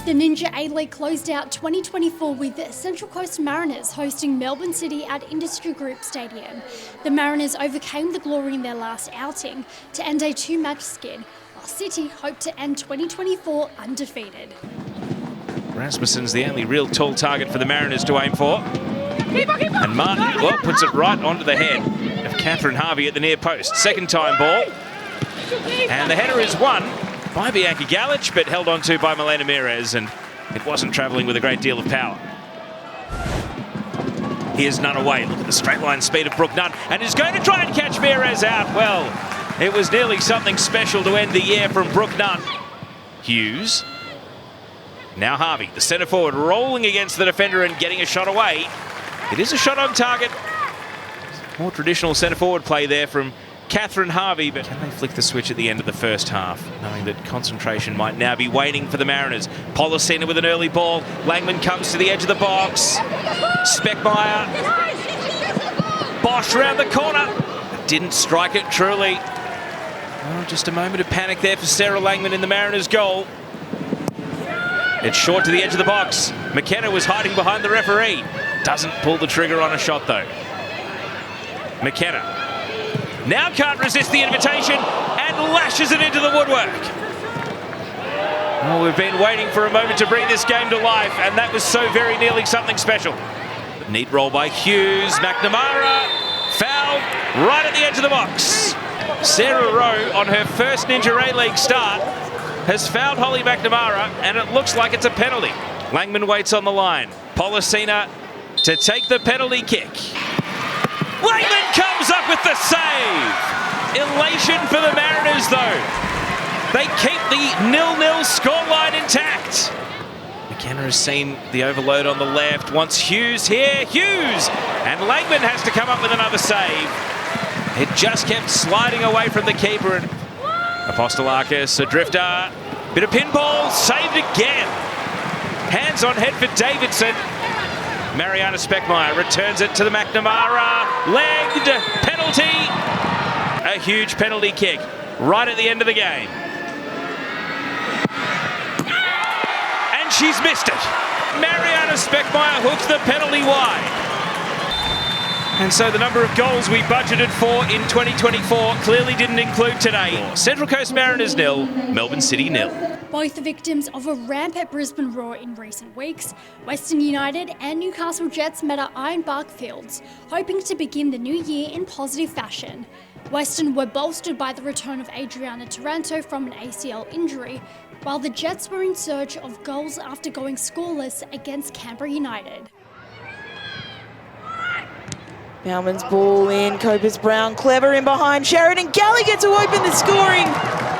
The Ninja A-League closed out 2024 with Central Coast Mariners hosting Melbourne City at Industry Group Stadium. The Mariners overcame the Glory in their last outing to end a two-match skid, while City hoped to end 2024 undefeated. Rasmussen's the only real tall target for the Mariners to aim for. And Martin, well, puts it right onto the head of Catherine Harvey at the near post. Second time ball. And the header is won by Bianca Galich, but held on to by Milena Mires, and it wasn't travelling with a great deal of power. Here's Nunn away. Look at the straight line speed of Brooke Nunn, and is going to try and catch Mires out. Well, it was nearly something special to end the year from Brooke Nunn. Hughes. Now Harvey, the centre forward, rolling against the defender and getting a shot away. It is a shot on target. More traditional centre forward play there from Catherine Harvey, but can they flick the switch at the end of the first half, knowing that concentration might now be waning for the Mariners? Policina with an early ball. Langman comes to the edge of the box. Speckmeyer. Bosch round the corner. Didn't strike it truly. Oh, just a moment of panic there for Sarah Langman in the Mariners' goal. It's short to the edge of the box. McKenna was hiding behind the referee. Doesn't pull the trigger on a shot though. McKenna now can't resist the invitation and lashes it into the woodwork. Oh, we've been waiting for a moment to bring this game to life, and that was so very nearly something special. Neat roll by Hughes. McNamara fouled right at the edge of the box. Sarah Rowe, on her first Ninja A-League start, has fouled Holly McNamara, and it looks like it's a penalty. Langman waits on the line. Policina to take the penalty kick. Langman comes up with the save. Elation for the Mariners, though. They keep the 0-0 scoreline intact. McKenna has seen the overload on the left. Wants Hughes here. Hughes! And Langman has to come up with another save. It just kept sliding away from the keeper. And Apostolakis, a drifter. Bit of pinball. Saved again. Hands on head for Davidson. Mariana Speckmeyer returns it to the McNamara. Legged. Penalty. A huge penalty kick right at the end of the game. And she's missed it. Mariana Speckmeyer hooks the penalty wide. And so the number of goals we budgeted for in 2024 clearly didn't include today. Central Coast Mariners 0, Melbourne City 0. Both the victims of a rampant Brisbane Roar in recent weeks, Western United and Newcastle Jets met at Ironbark Fields, hoping to begin the new year in positive fashion. Western were bolstered by the return of Adriana Taranto from an ACL injury, while the Jets were in search of goals after going scoreless against Canberra United. Bauman's ball in, Copus Brown clever in behind Sheridan. Gallagher to open the scoring.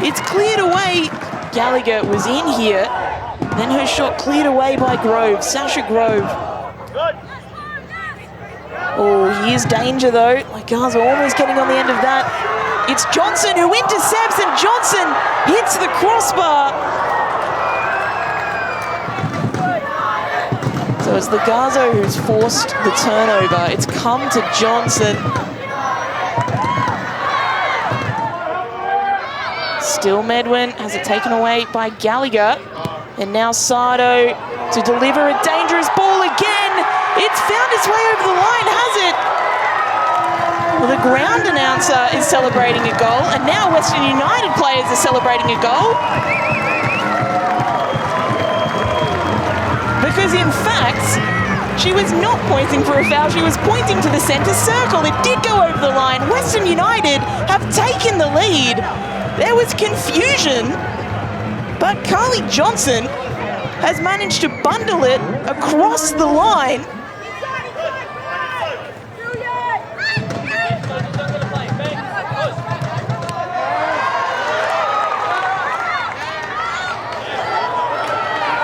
It's cleared away. Gallagher was in here. Then her shot cleared away by Grove, Sasha Grove. Oh, here's danger though. Like Gaza almost getting on the end of that. It's Johnson who intercepts, and Johnson hits the crossbar. So it's the Gaza who's forced the turnover. It's come to Johnson. Still Medwin has it taken away by Gallagher. And now Sardo to deliver a dangerous ball again. It's found its way over the line, has it? Well, the ground announcer is celebrating a goal, and now Western United players are celebrating a goal. Because in fact, she was not pointing for a foul, she was pointing to the centre circle. It did go over the line. Western United have taken the lead. There was confusion, but Carly Johnson has managed to bundle it across the line.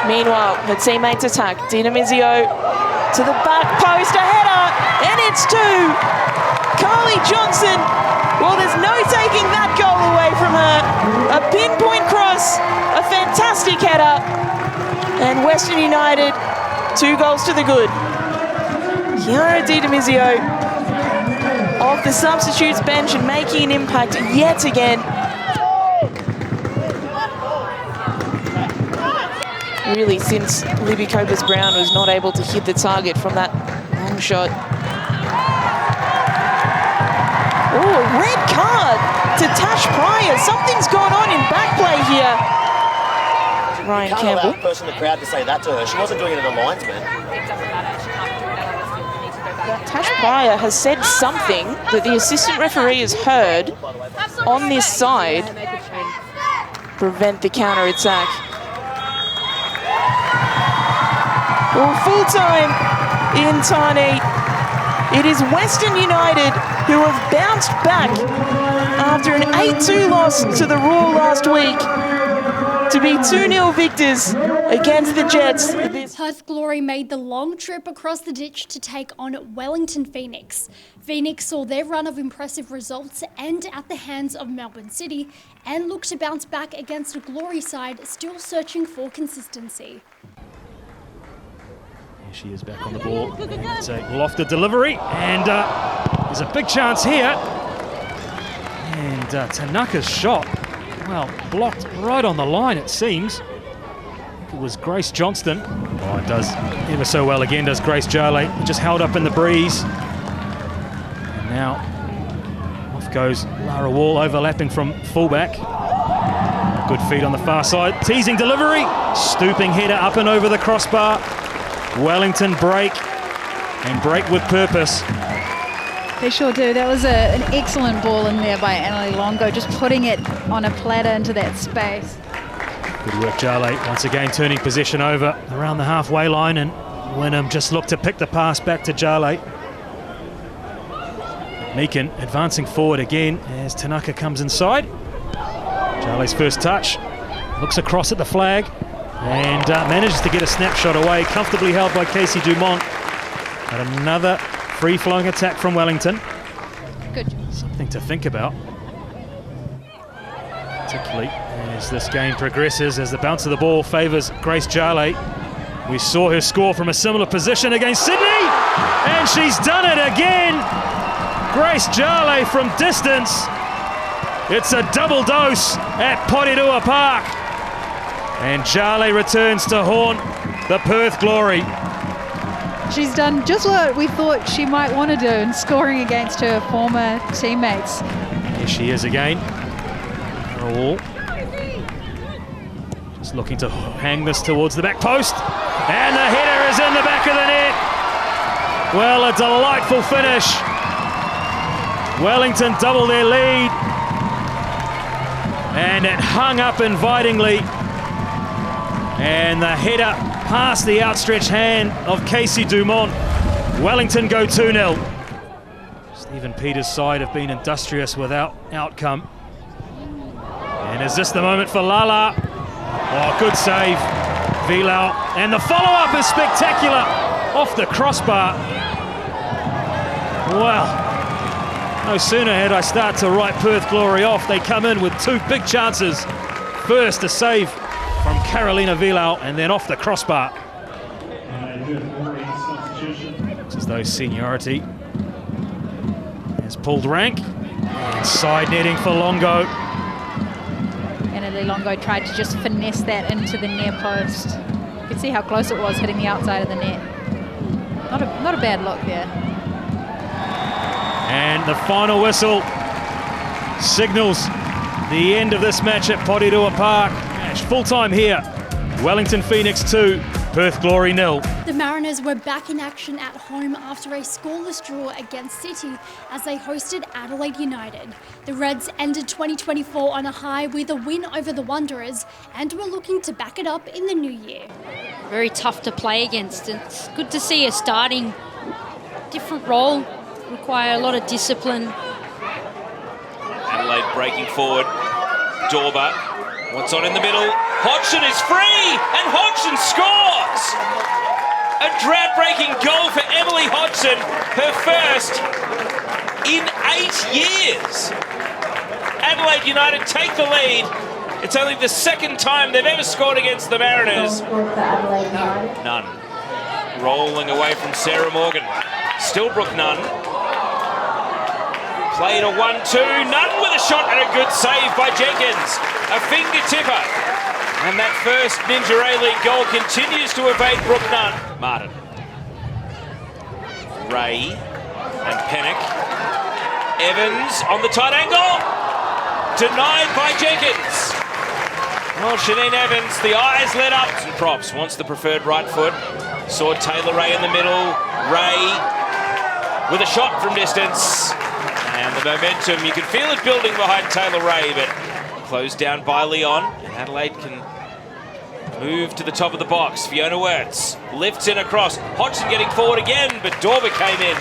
Meanwhile, her teammates attack. Dina Mizio to the back post, a header, and it's two. Carly Johnson, well, there's no taking that goal away from her. A pinpoint cross, a fantastic header, and Western United, 2 goals to the good. Chiara Di Demizio off the substitutes bench and making an impact yet again. really, since Libby Copers-Brown was not able to hit the target from that long shot. Oh, red card to Tash Pryor. Something's gone on in back play here. Ryan Can't Campbell. allow a person in the crowd to say that to her. She wasn't doing it at the linesman. Tash Pryor has said something that the assistant referee has heard on this side. Prevent the counter-attack. Well, full time in Tani. It is Western United who have bounced back after an 8-2 loss to the Raw last week to be 2-0 victors against the Jets. Perth Glory made the long trip across the ditch to take on Wellington Phoenix. Phoenix saw their run of impressive results end at the hands of Melbourne City and look to bounce back against a Glory side still searching for consistency. Here she is back on the ball. It's a lofted delivery, and there's a big chance here. And Tanaka's shot, well, blocked right on the line, it seems. It was Grace Johnston. Oh, it does ever so well again, does Grace Jarley. Just held up in the breeze. And now off goes Lara Wall, overlapping from fullback. Good feed on the far side. Teasing delivery. Stooping header up and over the crossbar. Wellington break, and break with purpose. They sure do. That was an excellent ball in there by Annalie Longo, just putting it on a platter into that space. Good work, Jarley. Once again, turning possession over around the halfway line, and Wynnum just looked to pick the pass back to Jarley. Meakin advancing forward again as Tanaka comes inside. Jarley's first touch. Looks across at the flag and manages to get a snapshot away, comfortably held by Casey Dumont. But another free-flowing attack from Wellington. Good. Something to think about, particularly as this game progresses, as the bounce of the ball favours Grace Jarley. We saw her score from a similar position against Sydney, and she's done it again. Grace Jarley from distance. It's a double dose at Porirua Park. And Jarley returns to haunt the Perth Glory. She's done just what we thought she might want to do in scoring against her former teammates. Here she is again. Wall. Just looking to hang this towards the back post. And the header is in the back of the net. Well, a delightful finish. Wellington double their lead. And it hung up invitingly. And the header past the outstretched hand of Casey Dumont. Wellington go 2-0. Stephen Peters' side have been industrious without outcome. And is this the moment for Lala? Oh, good save. Vilau. And the follow-up is spectacular. Off the crossbar. Well, no sooner had I start to write Perth Glory off, they come in with two big chances. First, a save from Carolina Vilau, and then off the crossbar. It's as though seniority has pulled rank. And side netting for Longo. Annalie Longo tried to just finesse that into the near post. You can see how close it was hitting the outside of the net. Not a bad look there. And the final whistle signals the end of this match at Porirua Park. Full time here. Wellington Phoenix 2, Perth Glory 0. The Mariners were back in action at home after a scoreless draw against City as they hosted Adelaide United. The Reds ended 2024 on a high with a win over the Wanderers and were looking to back it up in the new year. Very tough to play against. It's good to see her starting different role, require a lot of discipline. Adelaide breaking forward. Dorba. What's on in the middle? Hodgson is free, and Hodgson scores! A drought-breaking goal for Emily Hodgson, her first in 8 years. Adelaide United take the lead. It's only the second time they've ever scored against the Mariners. Nunn. Rolling away from Sarah Morgan. Stillbrook Nunn. Played a 1-2. Nunn with a shot and a good save by Jenkins. A finger tipper. And that first Ninja A-League goal continues to evade Brooke Nunn. Martin. Ray and Pennock. Evans on the tight angle. Denied by Jenkins. Well, Shanine Evans, the eyes lit up. And props wants the preferred right foot. Saw Taylor Ray in the middle. Ray with a shot from distance. And the momentum, you can feel it building behind Taylor Ray, but closed down by Leon. And Adelaide can move to the top of the box. Fiona Wirtz lifts in across. Hodgson getting forward again, but Dorber came in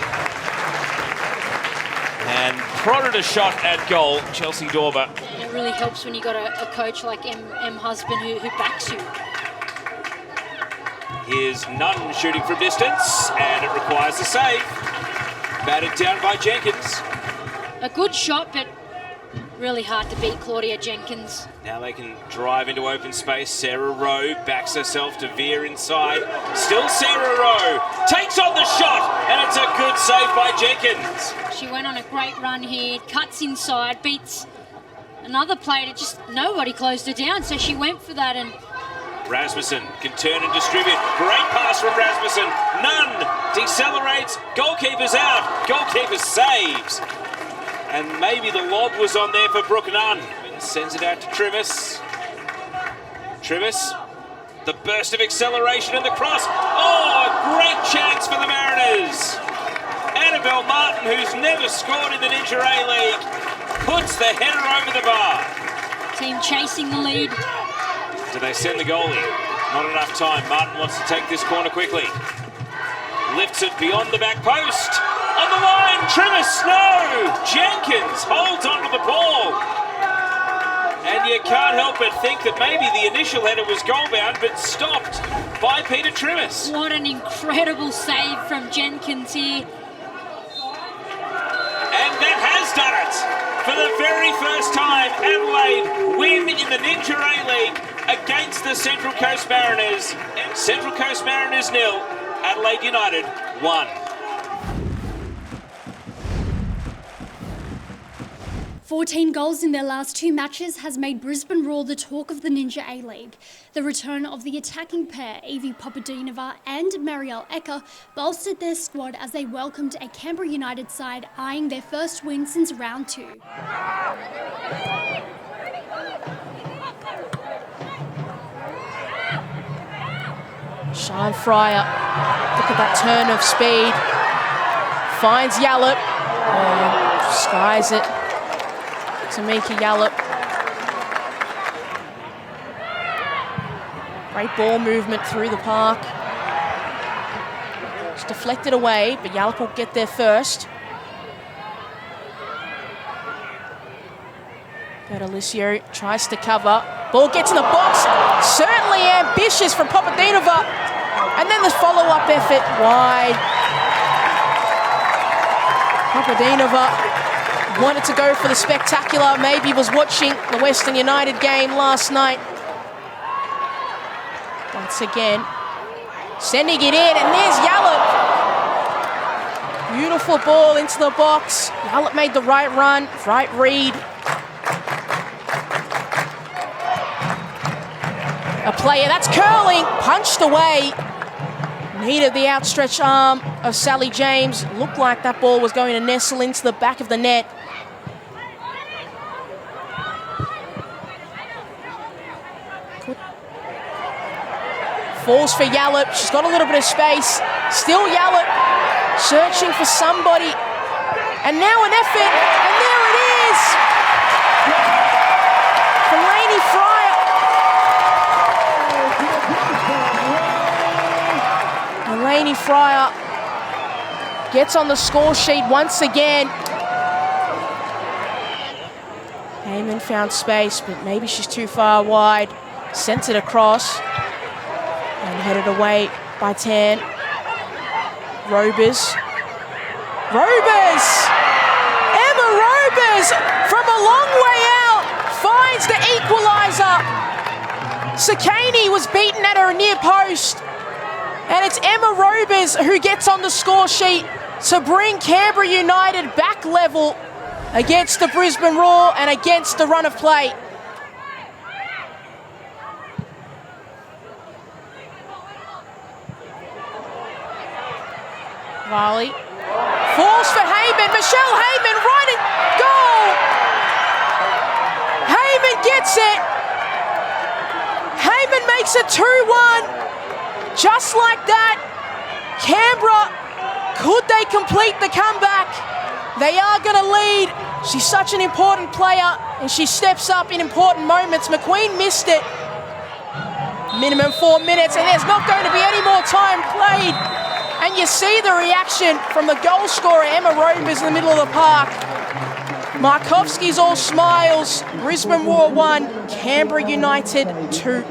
and prodded a shot at goal. Chelsea Dorber. It really helps when you got a coach like M. Husband who backs you. Here's Nunn shooting from distance, and it requires a save. Batted down by Jenkins. A good shot, but really hard to beat Claudia Jenkins. Now they can drive into open space. Sarah Rowe backs herself to veer inside. Still Sarah Rowe takes on the shot, and it's a good save by Jenkins. She went on a great run here, cuts inside, beats another player, just nobody closed her down, so she went for that. And Rasmussen can turn and distribute. Great pass from Rasmussen. Nunn decelerates. Goalkeeper's out. Goalkeeper saves. And maybe the lob was on there for Brooke Nunn. Sends it out to Trivis. Trivis, the burst of acceleration and the cross. Oh, a great chance for the Mariners. Annabelle Martin, who's never scored in the Ninja A-League, puts the header over the bar. Team chasing the lead. Do they send the goalie? Not enough time. Martin wants to take this corner quickly. Lifts it beyond the back post. On the line, Trivis, no! Jenkins holds onto the ball. And you can't help but think that maybe the initial header was goal-bound, but stopped by Peter Trivis. What an incredible save from Jenkins here. And that has done it. For the very first time, Adelaide win in the Ninja A-League against the Central Coast Mariners. Central Coast Mariners 0, Adelaide United 1. 14 goals in their last 2 matches has made Brisbane Roar the talk of the Ninja A-League. The return of the attacking pair, Evie Papadinova and Marielle Ecker, bolstered their squad as they welcomed a Canberra United side eyeing their first win since round 2. Sian Fryer, look at that turn of speed. Finds Yallop and skies it to Mika Yallop. Great ball movement through the park. It's deflected away, but Yallop will get there first. Alicio tries to cover. Ball gets in the box. Certainly ambitious from Papadinova. And then the follow-up effort wide. Papadinova wanted to go for the spectacular. Maybe was watching the Western United game last night. Once again, sending it in, and there's Yallop. Beautiful ball into the box. Yallop made the right run, right read. A player that's curling, punched away. Needed the outstretched arm of Sally James. Looked like that ball was going to nestle into the back of the net. Falls for Yallop. She's got a little bit of space. Still Yallop searching for somebody. And now an effort, and there it is. Fellaini Fryer. Fellaini Fryer gets on the score sheet once again. Heyman found space, but maybe she's too far wide. Sent it across and headed away by Tan. Robers. Emma Robers from a long way out finds the equaliser. Sakani was beaten at her near post. And it's Emma Robers who gets on the score sheet to bring Canberra United back level against the Brisbane Roar and against the run of play. Varley falls for Heyman. Michelle Heyman right at goal. Heyman gets it. Heyman makes it 2-1. Just like that, Canberra, could they complete the comeback? They are going to lead. She's such an important player, and she steps up in important moments. McQueen missed it. Minimum 4 minutes, and there's not going to be any more time played. And you see the reaction from the goal scorer, Emma Robers, in the middle of the park. Markovski's all smiles. Brisbane Roar 1, Canberra United 2.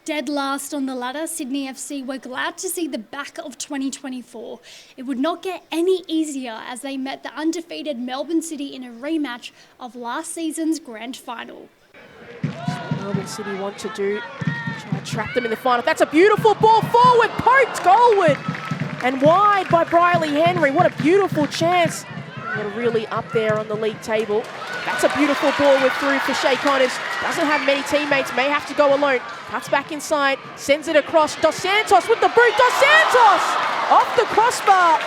Dead last on the ladder, Sydney FC were glad to see the back of 2024. It would not get any easier as they met the undefeated Melbourne City in a rematch of last season's grand final. Melbourne City want to do, try to trap them in the final. That's a beautiful ball forward, poked goalward and wide by Briley Henry. What a beautiful chance. They're really up there on the league table. That's a beautiful ball with through for Shay Connors. Doesn't have many teammates, may have to go alone. Cuts back inside, sends it across. Dos Santos with the boot. Dos Santos off the crossbar.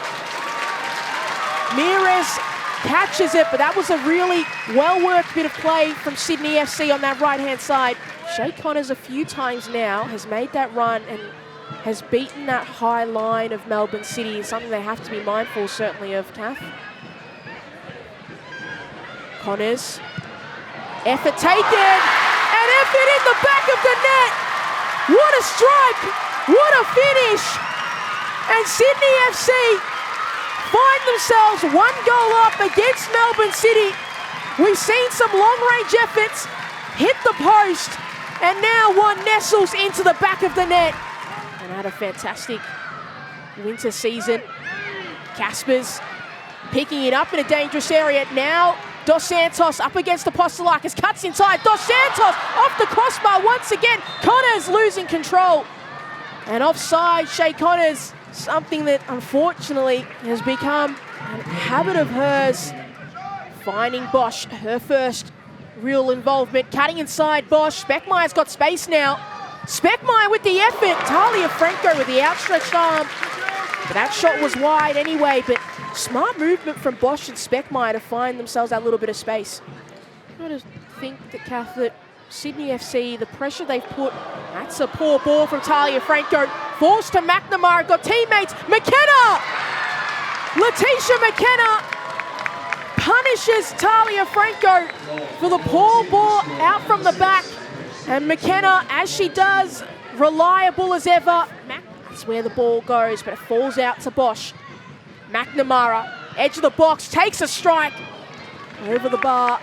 Mires catches it, but that was a really well-worked bit of play from Sydney FC on that right-hand side. Shay Connors a few times now has made that run and has beaten that high line of Melbourne City. Something they have to be mindful, certainly, of, Kath. Connors, effort taken, and effort in the back of the net. What a strike, what a finish. And Sydney FC find themselves 1 goal up against Melbourne City. We've seen some long-range efforts hit the post, and now one nestles into the back of the net. And had a fantastic winter season. Caspers picking it up in a dangerous area. Now Dos Santos up against Apostolakis, cuts inside. Dos Santos off the crossbar once again. Connors losing control. And offside, Shay Connors, something that unfortunately has become a habit of hers. Finding Bosch, her first real involvement. Cutting inside Bosch. Speckmeyer's got space now. Speckmeyer with the effort. Talia Franco with the outstretched arm. But that shot was wide anyway, but smart movement from Bosch and Speckmeyer to find themselves that little bit of space. I just think that, Kath, that Sydney FC, the pressure they've put, that's a poor ball from Talia Franco. Falls to McNamara, got teammates. McKenna! Letitia McKenna punishes Talia Franco for the poor ball out from the back. And McKenna, as she does, reliable as ever. That's where the ball goes, but it falls out to Bosch. McNamara, edge of the box, takes a strike over the bar.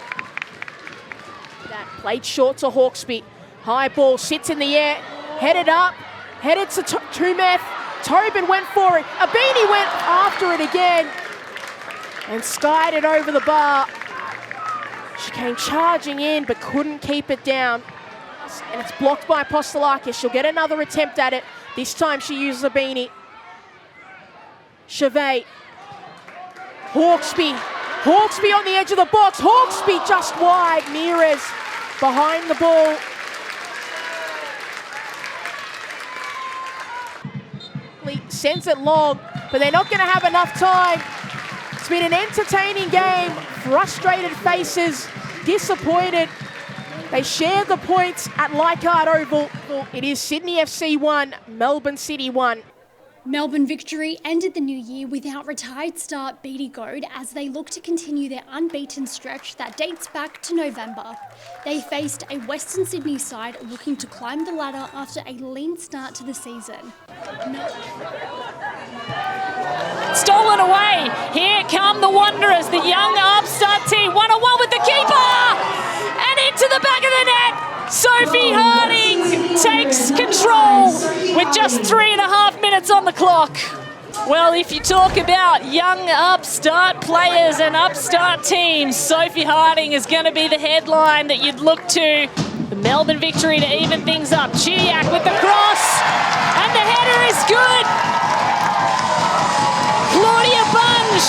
That played short to Hawkesby. High ball sits in the air, headed up, headed to Tumeth. Tobin went for it. Abini went after it again and skied it over the bar. She came charging in but couldn't keep it down. And it's blocked by Apostolakis. She'll get another attempt at it. This time she uses Abini. Chevet. Hawkesby. Hawkesby on the edge of the box. Hawkesby just wide. Mires behind the ball. Sends it long, but they're not going to have enough time. It's been an entertaining game. Frustrated faces, disappointed. They share the points at Leichhardt Oval. It is Sydney FC 1, Melbourne City 1. Melbourne victory ended the new year without retired star Beattie Goad as they look to continue their unbeaten stretch that dates back to November. They faced a Western Sydney side looking to climb the ladder after a lean start to the season. Stolen away. Here come the Wanderers, the young upstart team. 1-on-1 with the keeper. And into the back of the net. Sophie Harding takes control with just 3.5 minutes on the clock. Well, if you talk about young upstart players and upstart teams, Sophie Harding is going to be the headline that you'd look to. The Melbourne victory to even things up. Chiak with the cross, and the header is good. Claudia Bunge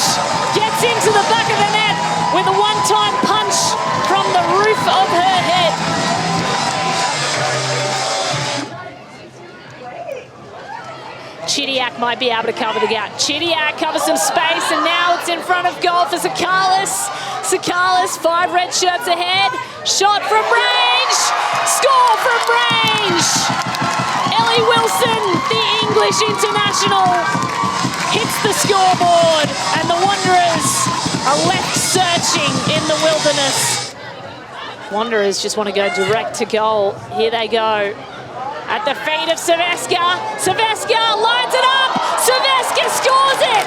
gets into the back of the net with a one-time punch from the roof of her head. Chidiac might be able to cover the gap. Chidiac covers some space, and now it's in front of goal for Sakalis. Sakalis, 5 red shirts ahead. Shot from range. Score from range. Ellie Wilson, the English international, hits the scoreboard, and the Wanderers are left searching in the wilderness. Wanderers just want to go direct to goal. Here they go. At the feet of Saveska. Saveska lines it up. Saveska scores it.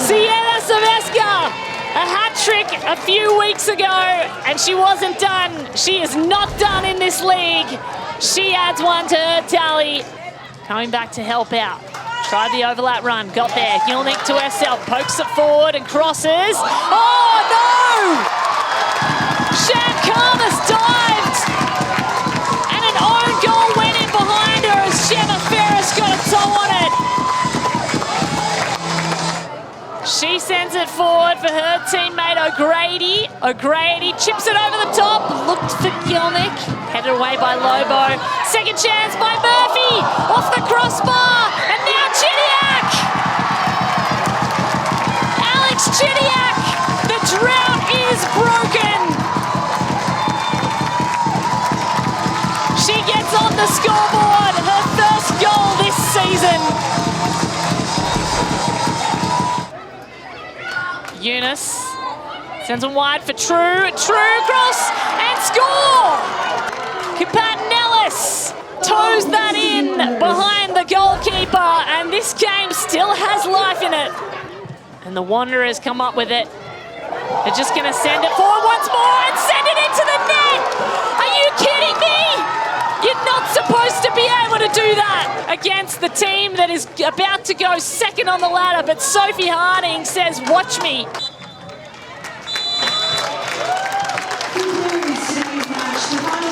Sienna Saveska, a hat trick a few weeks ago, and she wasn't done. She is not done in this league. She adds one to her tally. Coming back to help out. Tried the overlap run, got there. Gilnick to herself, pokes it forward and crosses. Oh no! Shan Karmas dived, and an own goal went in behind her as Shemma Ferris got a toe on it. She sends it forward for her teammate O'Grady. O'Grady chips it over the top, looked for Gilnick, headed away by Lobo. Second chance by Murphy, off the crossbar, and now Chidiac! Alex Chidiac, the drought is broken! She gets on the scoreboard, her first goal this season. Eunice sends one wide for True. True cross and score! Kapat Nellis toes that in behind the goalkeeper, and this game still has life in it. And the Wanderers come up with it. They're just going to send it forward once more and send it into the net! Are you kidding me? You're not supposed to be able to do that against the team that is about to go second on the ladder, but Sophie Harding says, watch me.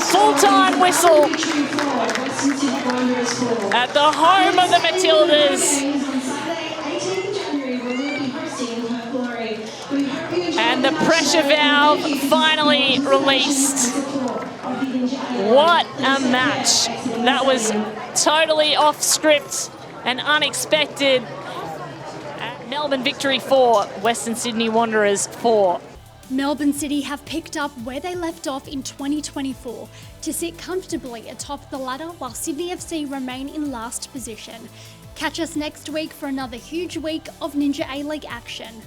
Full-time whistle at the home of the Matildas. And the pressure valve finally released. What a match. That was totally off script and unexpected. Melbourne victory 4, Western Sydney Wanderers 4. Melbourne City have picked up where they left off in 2024 to sit comfortably atop the ladder, while Sydney FC remain in last position. Catch us next week for another huge week of Ninja A-League action.